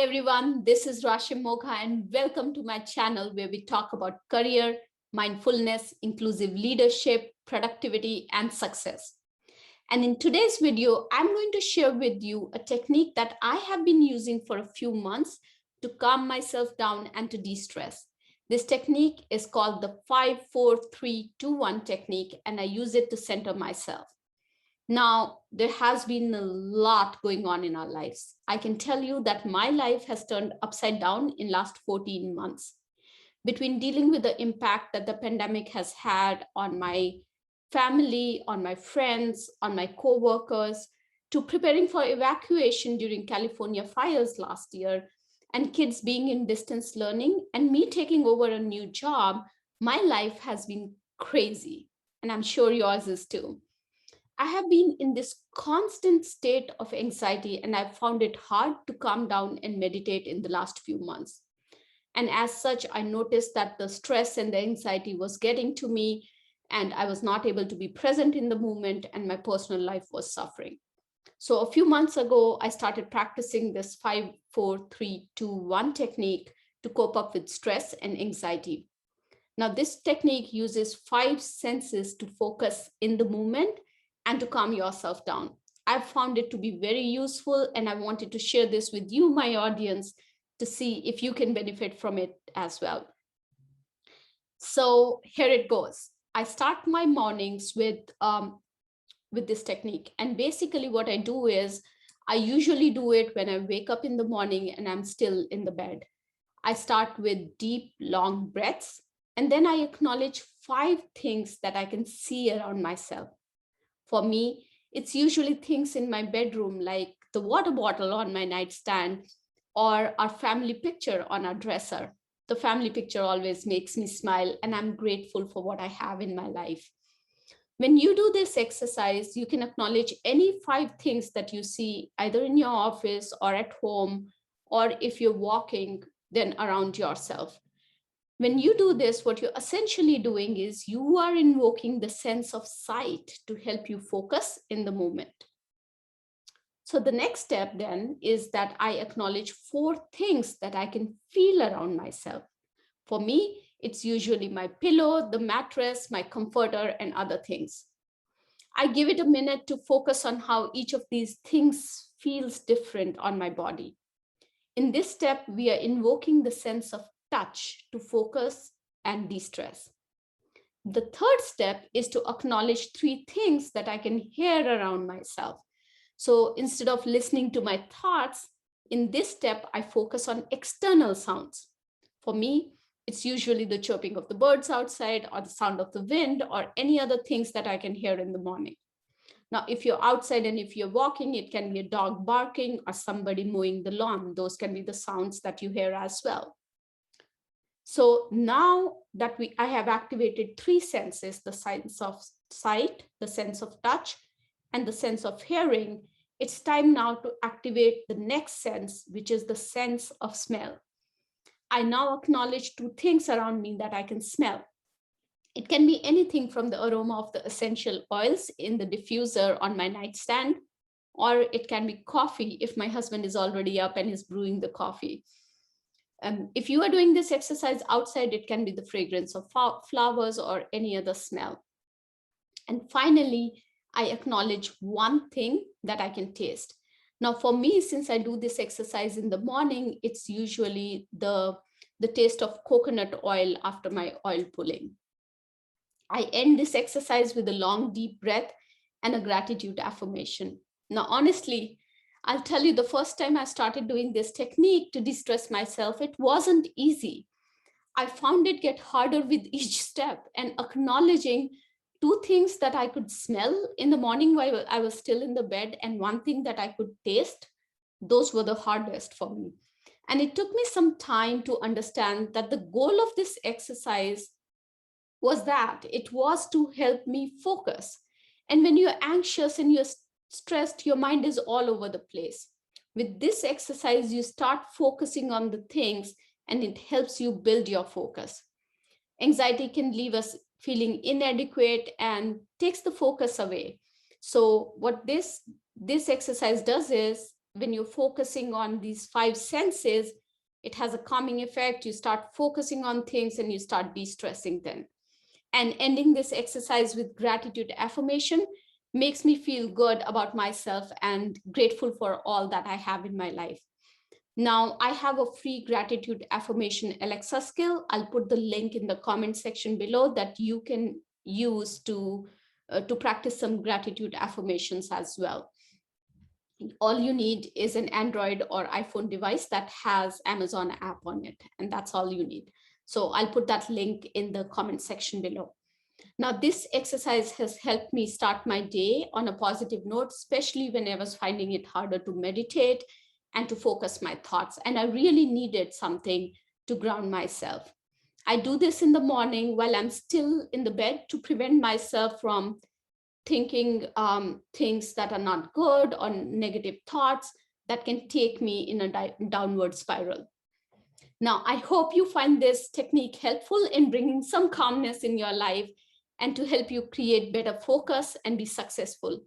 everyone, this is Rashim Mogha and welcome to my channel where we talk about career, mindfulness, inclusive leadership, productivity, and success. And in today's video, I'm going to share with you a technique that I have been using for a few months to calm myself down and to de-stress. This technique is called the 5-4-3-2-1 technique, and I use it to center myself. Now, there has been a lot going on in our lives. I can tell you that my life has turned upside down in last 14 months. Between dealing with the impact that the pandemic has had on my family, on my friends, on my co-workers, to preparing for evacuation during California fires last year, and kids being in distance learning, and me taking over a new job, my life has been crazy. And I'm sure yours is too. I have been in this constant state of anxiety, and I've found it hard to calm down and meditate in the last few months. And as such, I noticed that the stress and the anxiety was getting to me, and I was not able to be present in the moment, and my personal life was suffering. So a few months ago, I started practicing this 5-4-3-2-1 technique to cope up with stress and anxiety. Now, this technique uses 5 senses to focus in the moment and to calm yourself down. I've found it to be very useful, and I wanted to share this with you, my audience, to see if you can benefit from it as well. So here it goes. I start my mornings with this technique. And basically what I do is, I usually do it when I wake up in the morning and I'm still in the bed. I start with deep, long breaths, and then I acknowledge 5 things that I can see around myself. For me, it's usually things in my bedroom, like the water bottle on my nightstand or our family picture on our dresser. The family picture always makes me smile, and I'm grateful for what I have in my life. When you do this exercise, you can acknowledge any 5 things that you see either in your office or at home, or if you're walking, then around yourself. When you do this, what you're essentially doing is you are invoking the sense of sight to help you focus in the moment. So the next step then is that I acknowledge 4 things that I can feel around myself. For me, it's usually my pillow, the mattress, my comforter, and other things. I give it a minute to focus on how each of these things feels different on my body. In this step, we are invoking the sense of touch to focus and de-stress. The third step is to acknowledge 3 things that I can hear around myself. So instead of listening to my thoughts, in this step, I focus on external sounds. For me, it's usually the chirping of the birds outside, or the sound of the wind, or any other things that I can hear in the morning. Now, if you're outside and if you're walking, it can be a dog barking or somebody mowing the lawn. Those can be the sounds that you hear as well. So now that I have activated 3 senses, the sense of sight, the sense of touch, and the sense of hearing, it's time now to activate the next sense, which is the sense of smell. I now acknowledge 2 things around me that I can smell. It can be anything from the aroma of the essential oils in the diffuser on my nightstand, or it can be coffee if my husband is already up and is brewing the coffee. If you are doing this exercise outside, it can be the fragrance of flowers or any other smell. And finally, I acknowledge 1 thing that I can taste. Now, for me, since I do this exercise in the morning, it's usually the taste of coconut oil after my oil pulling. I end this exercise with a long, deep breath and a gratitude affirmation. Now, honestly, I'll tell you, the first time I started doing this technique to de-stress myself, it wasn't easy. I found it get harder with each step, and acknowledging 2 things that I could smell in the morning while I was still in the bed, and 1 thing that I could taste, those were the hardest for me. And it took me some time to understand that the goal of this exercise was that it was to help me focus. And when you're anxious and you're stressed, your mind is all over the place. With this exercise, you start focusing on the things, and it helps you build your focus. Anxiety can leave us feeling inadequate and takes the focus away. So what this exercise does is, when you're focusing on these five senses, it has a calming effect. You start focusing on things and you start de-stressing them. And ending this exercise with gratitude affirmation makes me feel good about myself and grateful for all that I have in my life. Now, I have a free gratitude affirmation Alexa skill. I'll put the link in the comment section below that you can use to practice some gratitude affirmations as well. All you need is an Android or iPhone device that has Amazon app on it, and that's all you need. So I'll put that link in the comment section below. Now, this exercise has helped me start my day on a positive note, especially when I was finding it harder to meditate and to focus my thoughts. And I really needed something to ground myself. I do this in the morning while I'm still in the bed to prevent myself from thinking things that are not good or negative thoughts that can take me in a downward spiral. Now, I hope you find this technique helpful in bringing some calmness in your life and to help you create better focus and be successful.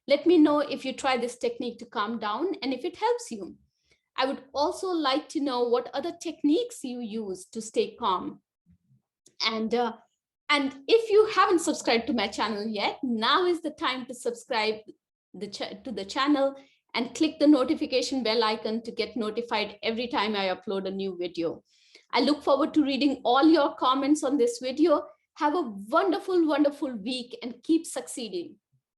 Let me know if you try this technique to calm down and if it helps you. I would also like to know what other techniques you use to stay calm. And if you haven't subscribed to my channel yet, now is the time to subscribe to the channel and click the notification bell icon to get notified every time I upload a new video. I look forward to reading all your comments on this video. Have a wonderful, wonderful week and keep succeeding.